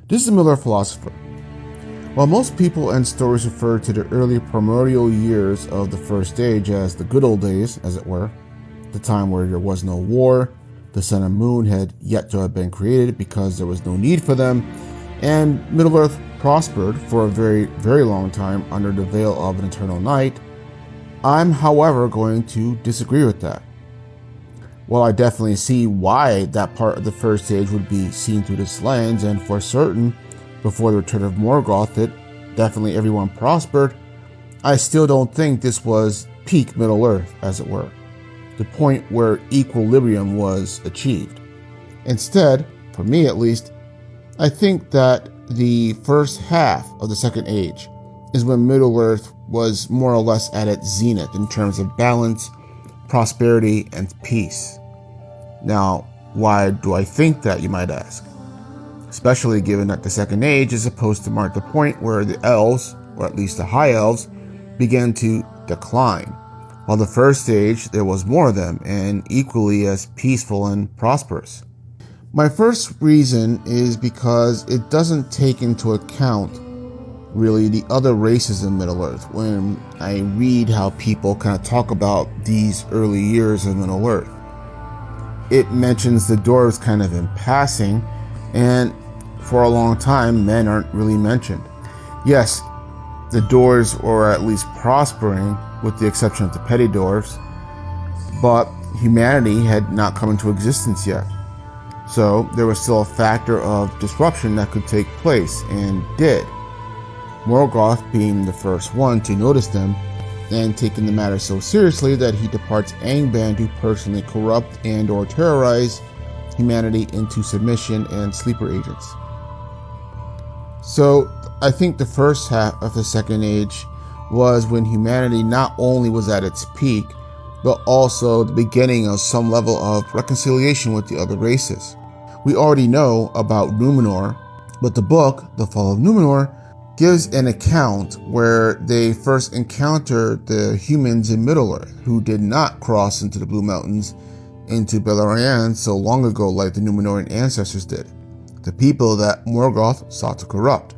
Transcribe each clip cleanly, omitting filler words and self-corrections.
This is a Middle-earth philosopher. While most people and stories refer to the early primordial years of the First Age as the good old days, as it were, the time where there was no war, the sun and moon had yet to have been created because there was no need for them, and Middle-earth prospered for a very, very long time under the veil of an eternal night, I'm, however, going to disagree with that. While I definitely see why that part of the First Age would be seen through this lens, and for certain, before the return of Morgoth, that definitely everyone prospered, I still don't think this was peak Middle-earth, as it were, the point where equilibrium was achieved. Instead, for me at least, I think that the first half of the Second Age is when Middle-earth was more or less at its zenith in terms of balance, prosperity, and peace. Now, why do I think that, you might ask? Especially given that the Second Age is supposed to mark the point where the elves, or at least the high elves, began to decline, while the First Age there was more of them and equally as peaceful and prosperous. My first reason is because it doesn't take into account really the other races in Middle-earth. When I read how people kind of talk about these early years of Middle-earth, it mentions the dwarves kind of in passing, and for a long time men aren't really mentioned. Yes, the dwarves were at least prospering with the exception of the petty dwarves, but humanity had not come into existence yet. So there was still a factor of disruption that could take place, and did. Morgoth being the first one to notice them, and taking the matter so seriously that he departs Angband to personally corrupt and or terrorize humanity into submission and sleeper agents. So I think the first half of the Second Age was when humanity not only was at its peak, but also the beginning of some level of reconciliation with the other races. We already know about Numenor, but the book, The Fall of Numenor, gives an account where they first encountered the humans in Middle-earth who did not cross into the Blue Mountains into Beleriand so long ago like the Numenorean ancestors did, the people that Morgoth sought to corrupt.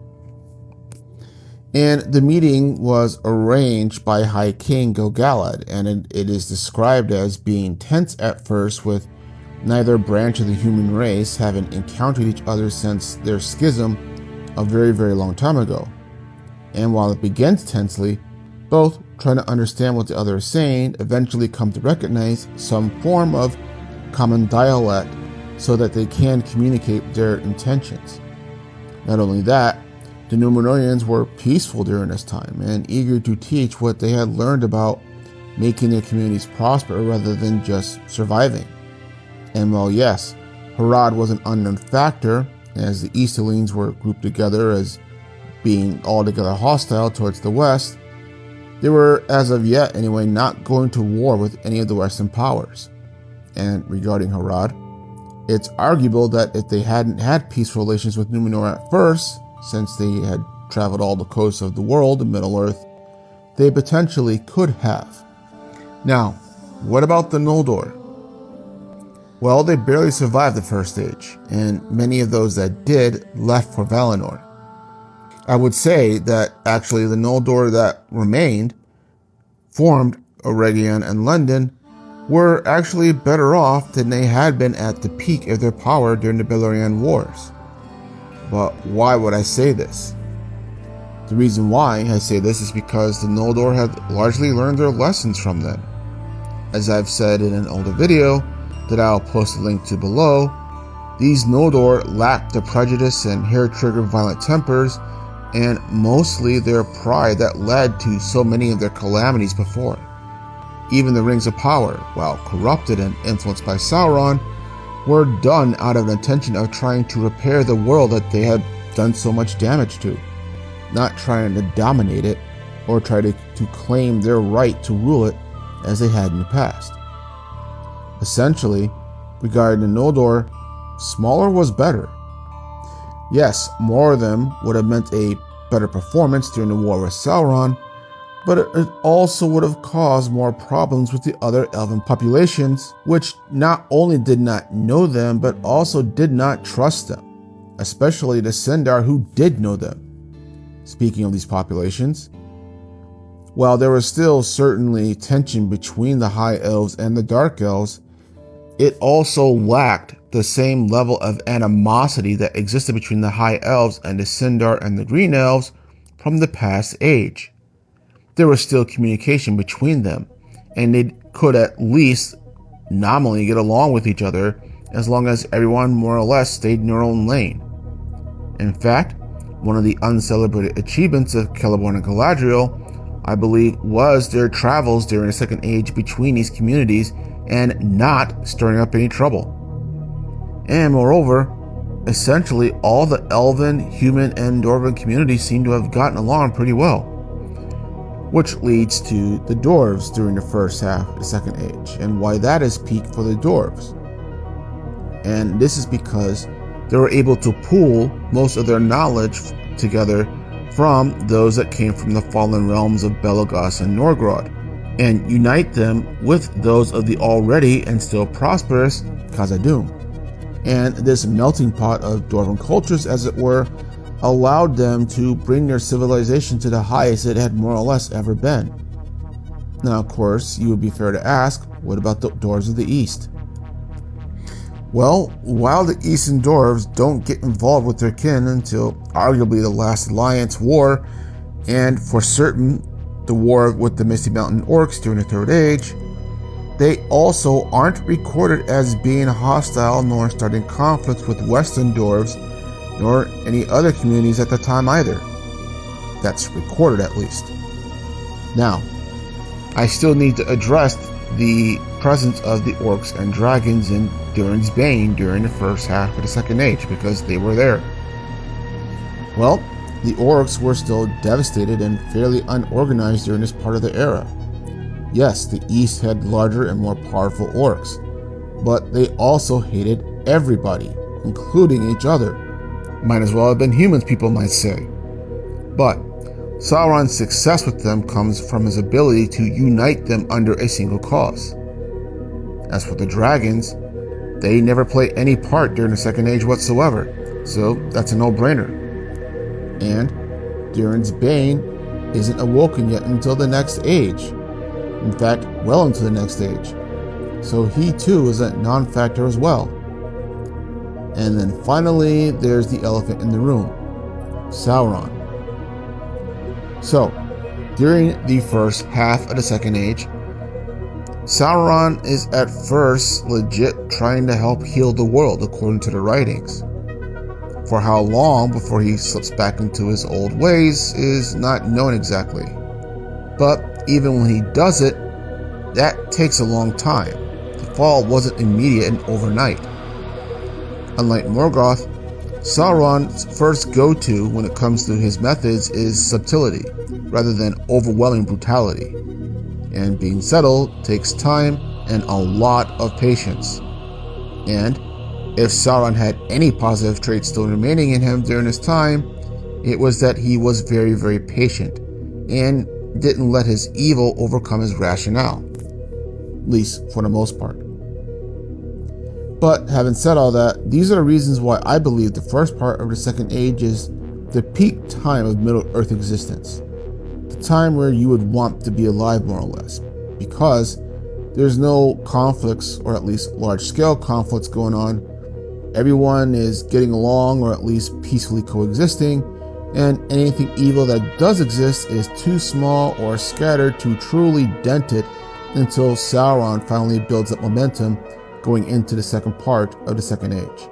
And the meeting was arranged by High King Gil-galad, and it is described as being tense at first, with neither branch of the human race having encountered each other since their schism a very, very long time ago. And while it begins tensely, both trying to understand what the other is saying eventually come to recognize some form of common dialect so that they can communicate their intentions. Not only that, the Numenorians were peaceful during this time and eager to teach what they had learned about making their communities prosper rather than just surviving. And while yes, Harad was an unknown factor, as the Easterlings were grouped together as being altogether hostile towards the West, they were, as of yet anyway, not going to war with any of the Western powers. And regarding Harad, it's arguable that if they hadn't had peaceful relations with Numenor at first, since they had traveled all the coasts of the world in Middle-earth, they potentially could have. Now, what about the Noldor? Well, they barely survived the First Age, and many of those that did left for Valinor. I would say that actually the Noldor that remained, formed Eregion and London, were actually better off than they had been at the peak of their power during the Beleriand Wars. But why would I say this? The reason why I say this is because the Noldor had largely learned their lessons from them. As I've said in an older video that I'll post a link to below, these Noldor lacked the prejudice and hair-triggered violent tempers, and mostly their pride that led to so many of their calamities before. Even the Rings of Power, while corrupted and influenced by Sauron, were done out of an intention of trying to repair the world that they had done so much damage to, not trying to dominate it or try to claim their right to rule it as they had in the past. Essentially, regarding the Noldor, smaller was better. Yes, more of them would have meant a better performance during the war with Sauron, but it also would have caused more problems with the other elven populations, which not only did not know them, but also did not trust them. especially the Sindar who did know them. Speaking of these populations, while there was still certainly tension between the High Elves and the Dark Elves, it also lacked the same level of animosity that existed between the High Elves and the Sindar and the Green Elves from the past age. There was still communication between them, and they could at least nominally get along with each other as long as everyone more or less stayed in their own lane. In fact, one of the uncelebrated achievements of Celeborn and Galadriel, I believe, was their travels during the Second Age between these communities and not stirring up any trouble. And moreover, essentially all the Elven, human, and Dwarven communities seem to have gotten along pretty well, which leads to the Dwarves during the first half of the Second Age, and why that is peak for the Dwarves. And this is because they were able to pool most of their knowledge together from those that came from the fallen realms of Belagos and Norgrod, and unite them with those of the already and still prosperous Khazad-dûm. And this melting pot of Dwarven cultures, as it were, allowed them to bring their civilization to the highest it had more or less ever been. Now, of course, you would be fair to ask, what about the Dwarves of the East? Well, while the Eastern Dwarves don't get involved with their kin until arguably the last Alliance War, and for certain the war with the Misty Mountain Orcs during the Third Age, they also aren't recorded as being hostile nor starting conflicts with Western Dwarves nor any other communities at the time either. That's recorded at least. Now, I still need to address the presence of the Orcs and Dragons in Durin's Bane during the first half of the Second Age, because they were there. Well, the Orcs were still devastated and fairly unorganized during this part of the era. Yes, the East had larger and more powerful Orcs, but they also hated everybody, including each other. Might as well have been humans, people might say. But Sauron's success with them comes from his ability to unite them under a single cause. As for the dragons, they never play any part during the Second Age whatsoever, so that's a no-brainer. And Durin's Bane isn't awoken yet until the next age. In fact, well into the next age. So he too is a non-factor as well. And then finally, there's the elephant in the room, Sauron. So, during the first half of the Second Age, Sauron is at first legit trying to help heal the world according to the writings. For how long before he slips back into his old ways is not known exactly. But even when he does it, that takes a long time. The fall wasn't immediate and overnight. Unlike Morgoth, Sauron's first go-to when it comes to his methods is subtlety, rather than overwhelming brutality. And being subtle takes time and a lot of patience. And if Sauron had any positive traits still remaining in him during his time, it was that he was very, very patient and didn't let his evil overcome his rationale, at least for the most part. But having said all that, these are the reasons why I believe the first part of the Second Age is the peak time of Middle-earth existence. The time where you would want to be alive, more or less, because there's no conflicts, or at least large-scale conflicts going on. Everyone is getting along, or at least peacefully coexisting, and anything evil that does exist is too small or scattered to truly dent it until Sauron finally builds up momentum going into the second part of the Second Age.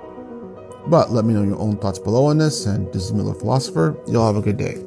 But let me know your own thoughts below on this, and this is Miller Philosopher. Y'all have a good day.